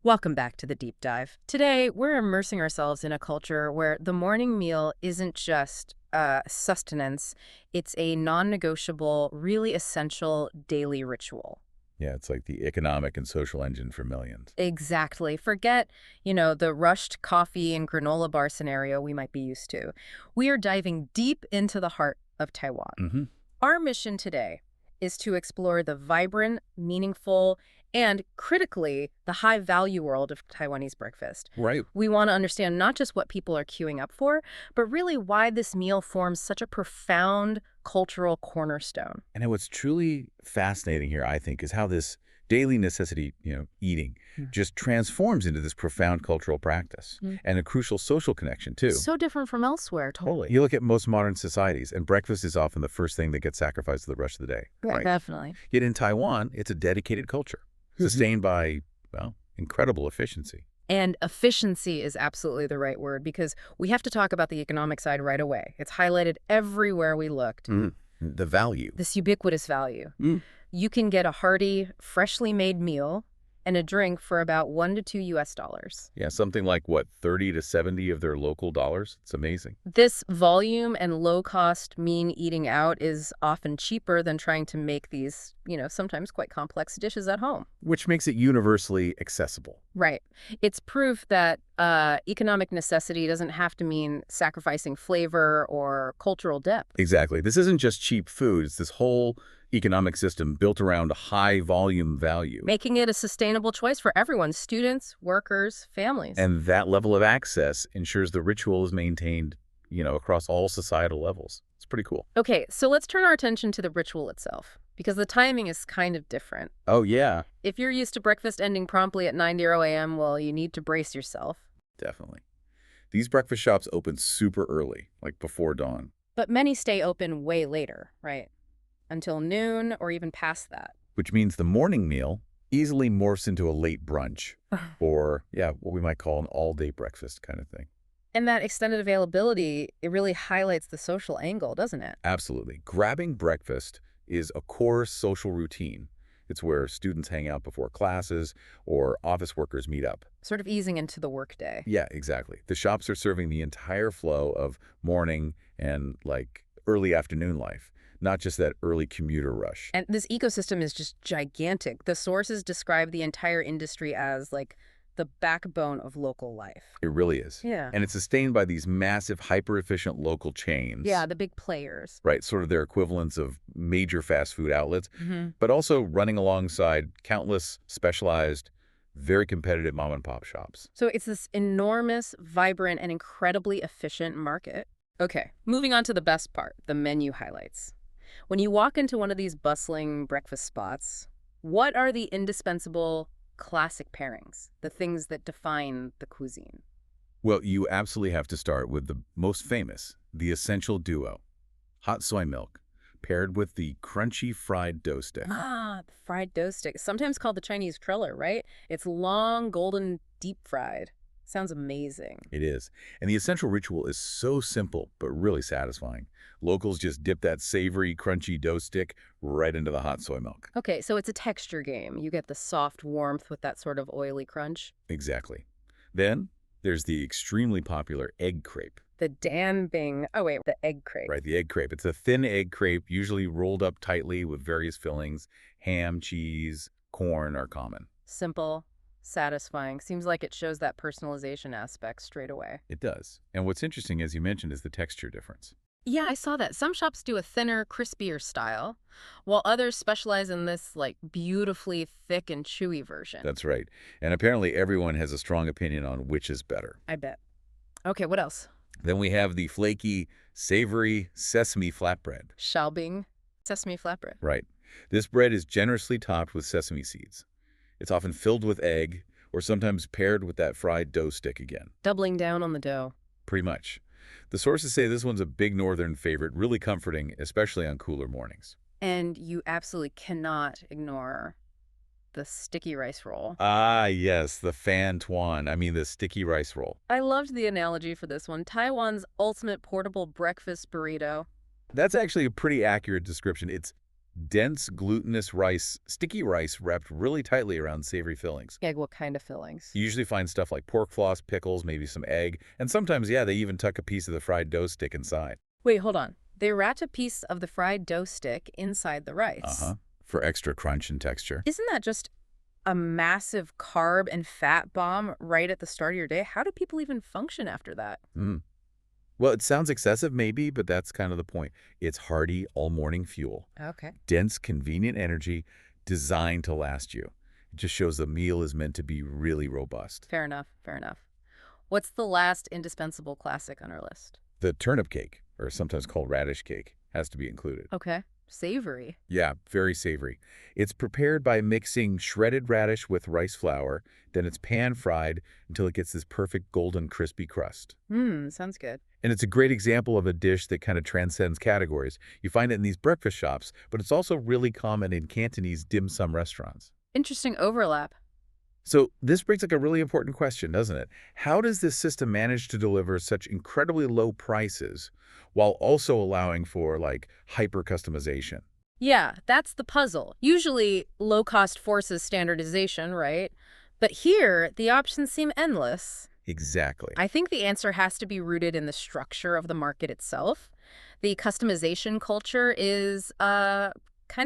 Welcome back to the deep dive. Today, we're immersing ourselves in a culture where the morning meal isn't just sustenance, it's a non-negotiable, really essential daily ritual. Yeah, it's like the economic and social engine for millions. Exactly. Forget, the rushed coffee and granola bar scenario we might be used to. We are diving deep into the heart of Taiwan. Hmm. Our mission today is to explore the vibrant, meaningful, and critically, the high-value world of Taiwanese breakfast. Right. We want to understand not just what people are queuing up for, but really why this meal forms such a profound cultural cornerstone. And what's truly fascinating here, I think, is how this daily necessity, eating, Mm. just transforms into this profound cultural practice Mm. and a crucial social connection, too. So different from elsewhere, totally. You look at most modern societies, and breakfast is often the first thing that gets sacrificed to the rest of the day. Yeah, Right. definitely. Yet in Taiwan, it's a dedicated culture, sustained by, well, incredible efficiency. And efficiency is absolutely the right word because we have to talk about the economic side right away. It's highlighted everywhere we looked. The value. This ubiquitous value. You can get a hearty, freshly made meal and a drink for about $1 to $2. Yeah, something like, what, 30 to 70 of their local dollars? It's amazing. This volume and low-cost mean eating out is often cheaper than trying to make these, sometimes quite complex dishes at home. Which makes it universally accessible. Right. It's proof that economic necessity doesn't have to mean sacrificing flavor or cultural depth. Exactly. This isn't just cheap food. It's this whole economic system built around high volume value. Making it a sustainable choice for everyone, students, workers, families. And that level of access ensures the ritual is maintained, across all societal levels. It's pretty cool. Okay, so let's turn our attention to the ritual itself, because the timing is kind of different. Oh, yeah. If you're used to breakfast ending promptly at 9 a.m., well, you need to brace yourself. Definitely. These breakfast shops open super early, like before dawn. But many stay open way later, right? Until noon or even past that. Which means the morning meal easily morphs into a late brunch or, what we might call an all-day breakfast kind of thing. And that extended availability, it really highlights the social angle, doesn't it? Absolutely. Grabbing breakfast is a core social routine. It's where students hang out before classes or office workers meet up. Sort of easing into the workday. Yeah, exactly. The shops are serving the entire flow of morning and, early afternoon life, not just that early commuter rush. And this ecosystem is just gigantic. The sources describe the entire industry as, the backbone of local life. It really is. Yeah. And it's sustained by these massive, hyper-efficient local chains. Yeah, the big players. Right, sort of their equivalents of major fast food outlets, but also running alongside countless specialized, very competitive mom-and-pop shops. So it's this enormous, vibrant, and incredibly efficient market. Okay, moving on to the best part, the menu highlights. When you walk into one of these bustling breakfast spots, what are the indispensable classic pairings, the things that define the cuisine? Well, you absolutely have to start with the most famous, the essential duo. Hot soy milk, paired with the crunchy fried dough stick. Ah, the fried dough stick, sometimes called the Chinese cruller, right? It's long, golden, deep fried. Sounds amazing. It is. And the essential ritual is so simple, but really satisfying. Locals just dip that savory, crunchy dough stick right into the hot soy milk. Okay, so it's a texture game. You get the soft warmth with that sort of oily crunch. Exactly. Then there's the extremely popular egg crepe. The danbing. Oh, wait, the egg crepe. Right, the egg crepe. It's a thin egg crepe, usually rolled up tightly with various fillings. Ham, cheese, corn are common. Simple, satisfying. Seems like it shows that personalization aspect straight away. It does. And what's interesting, as you mentioned, is the texture difference. Yeah, I saw that. Some shops do a thinner, crispier style, while others specialize in this, beautifully thick and chewy version. That's right. And apparently everyone has a strong opinion on which is better. I bet. Okay, what else? Then we have the flaky, savory sesame flatbread. Xiaobing, sesame flatbread. Right. This bread is generously topped with sesame seeds. It's often filled with egg or sometimes paired with that fried dough stick again. Doubling down on the dough. Pretty much. The sources say this one's a big northern favorite, really comforting, especially on cooler mornings. And you absolutely cannot ignore the sticky rice roll. Ah, yes, the fan tuan. I mean, the sticky rice roll. I loved the analogy for this one. Taiwan's ultimate portable breakfast burrito. That's actually a pretty accurate description. It's Dense, glutinous rice, sticky rice wrapped really tightly around savory fillings. Egg, what kind of fillings? You usually find stuff like pork floss, pickles, maybe some egg, and sometimes, yeah, they even tuck a piece of the fried dough stick inside. Wait, hold on. They wrapped a piece of the fried dough stick inside the rice. Uh-huh. For extra crunch and texture. Isn't that just a massive carb and fat bomb right at the start of your day? How do people even function after that? Mm. Well, it sounds excessive maybe, but that's kind of the point. It's hearty, all-morning fuel. Okay. Dense, convenient energy designed to last you. It just shows the meal is meant to be really robust. Fair enough, fair enough. What's the last indispensable classic on our list? The turnip cake, or sometimes called radish cake, has to be included. Okay. Savory. Yeah, very savory. It's prepared by mixing shredded radish with rice flour, then it's pan-fried until it gets this perfect golden crispy crust. Sounds good. And it's a great example of a dish that kind of transcends categories. You find it in these breakfast shops, but it's also really common in Cantonese dim sum restaurants. Interesting overlap. So this brings up a really important question, doesn't it? How does this system manage to deliver such incredibly low prices while also allowing for, like, hyper-customization? Yeah, that's the puzzle. Usually, low cost forces standardization, right? But here, the options seem endless. Exactly. I think the answer has to be rooted in the structure of the market itself. The customization culture is kind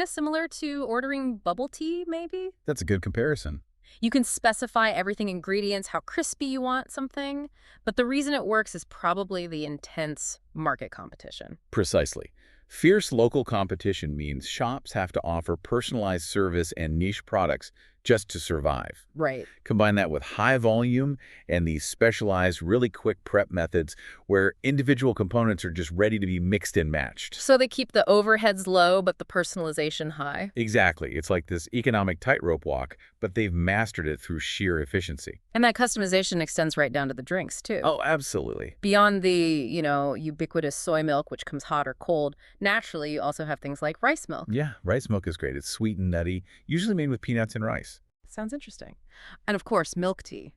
of similar to ordering bubble tea, maybe? That's a good comparison. You can specify everything ingredients, how crispy you want something, but the reason it works is probably the intense market competition. Precisely. Fierce local competition means shops have to offer personalized service and niche products just to survive. Right. Combine that with high volume and these specialized, really quick prep methods where individual components are just ready to be mixed and matched. So they keep the overheads low, but the personalization high. Exactly. It's like this economic tightrope walk, but they've mastered it through sheer efficiency. And that customization extends right down to the drinks, too. Oh, absolutely. Beyond the, ubiquitous soy milk, which comes hot or cold, naturally you also have things like rice milk. Yeah, rice milk is great. It's sweet and nutty, usually made with peanuts and rice. Sounds interesting. And of course, milk tea.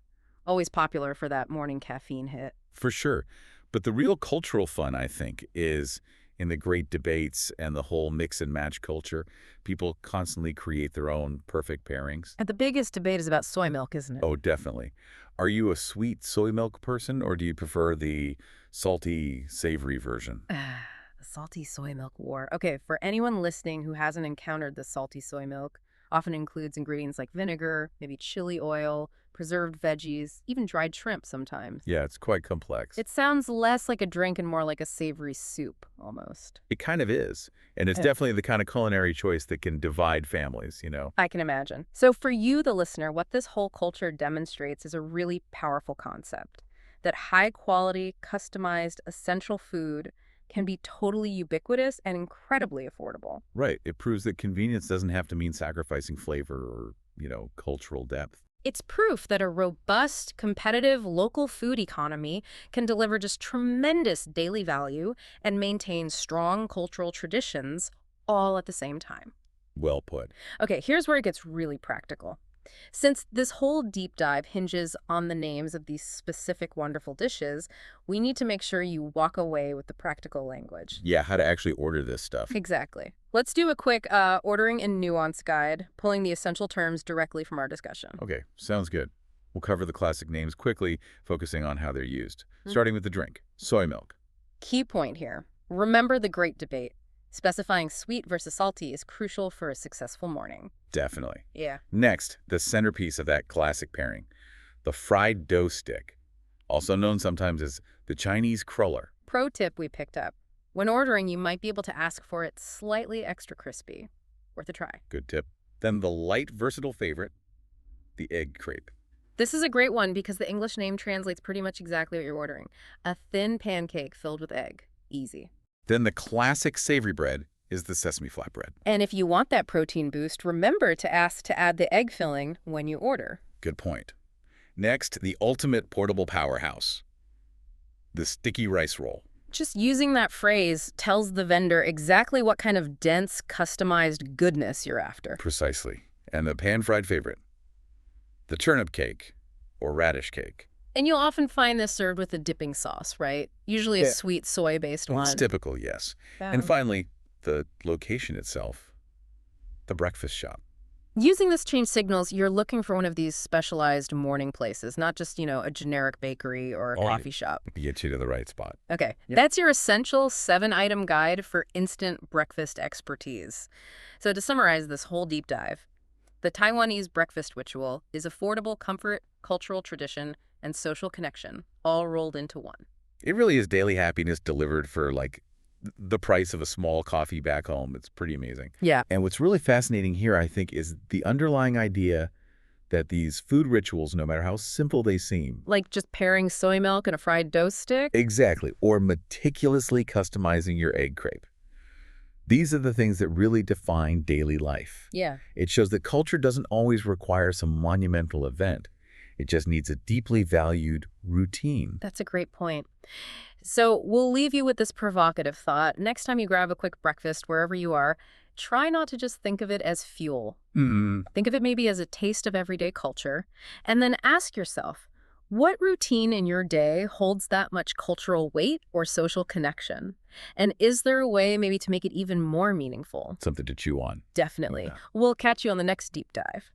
Always popular for that morning caffeine hit. For sure. But the real cultural fun, I think, is in the great debates and the whole mix and match culture. People constantly create their own perfect pairings. And the biggest debate is about soy milk, isn't it? Oh, definitely. Are you a sweet soy milk person, or do you prefer the salty, savory version? The salty soy milk war. Okay, for anyone listening who hasn't encountered the salty soy milk, often includes ingredients like vinegar, maybe chili oil, preserved veggies, even dried shrimp sometimes. Yeah, it's quite complex. It sounds less like a drink and more like a savory soup, almost. It kind of is. And it's definitely the kind of culinary choice that can divide families, I can imagine. So for you, the listener, what this whole culture demonstrates is a really powerful concept. That high-quality, customized, essential food can be totally ubiquitous and incredibly affordable. Right. It proves that convenience doesn't have to mean sacrificing flavor or, cultural depth. It's proof that a robust, competitive local food economy can deliver just tremendous daily value and maintain strong cultural traditions all at the same time. Well put. Okay, here's where it gets really practical. Since this whole deep dive hinges on the names of these specific wonderful dishes, we need to make sure you walk away with the practical language. Yeah, how to actually order this stuff. Exactly. Let's do a quick ordering and nuance guide, pulling the essential terms directly from our discussion. Okay, sounds good. We'll cover the classic names quickly, focusing on how they're used. Starting with the drink, soy milk. Key point here. Remember the great debate. Specifying sweet versus salty is crucial for a successful morning. Definitely. Yeah. Next, the centerpiece of that classic pairing, the fried dough stick, also known sometimes as the Chinese cruller. Pro tip we picked up. When ordering, you might be able to ask for it slightly extra crispy. Worth a try. Good tip. Then the light, versatile favorite, the egg crepe. This is a great one because the English name translates pretty much exactly what you're ordering. A thin pancake filled with egg. Easy. Then the classic savory bread is the sesame flatbread. And if you want that protein boost, remember to ask to add the egg filling when you order. Good point. Next, the ultimate portable powerhouse, the sticky rice roll. Just using that phrase tells the vendor exactly what kind of dense, customized goodness you're after. Precisely. And the pan-fried favorite, the turnip cake or radish cake. And you'll often find this served with a dipping sauce, right? Usually a sweet soy-based one. It's typical, yes. Yeah. And finally, the location itself, the breakfast shop. Using this change signals, you're looking for one of these specialized morning places, not just, a generic bakery or a Oh, yeah. coffee shop. Get you to the right spot. Okay, Yeah. that's your essential 7-item guide for instant breakfast expertise. So to summarize this whole deep dive, the Taiwanese breakfast ritual is affordable comfort, cultural tradition, and social connection, all rolled into one. It really is daily happiness delivered for like the price of a small coffee back home. It's pretty amazing. Yeah. And what's really fascinating here, I think, is the underlying idea that these food rituals, no matter how simple they seem, Like just pairing soy milk and a fried dough stick? exactly, or meticulously customizing your egg crepe. These are the things that really define daily life. Yeah. It shows that culture doesn't always require some monumental event. It just needs a deeply valued routine. That's a great point. So we'll leave you with this provocative thought. Next time you grab a quick breakfast, wherever you are, try not to just think of it as fuel. Mm, Think of it maybe as a taste of everyday culture. And then ask yourself, what routine in your day holds that much cultural weight or social connection? And is there a way maybe to make it even more meaningful? something to chew on. Definitely. Yeah. We'll catch you on the next deep dive.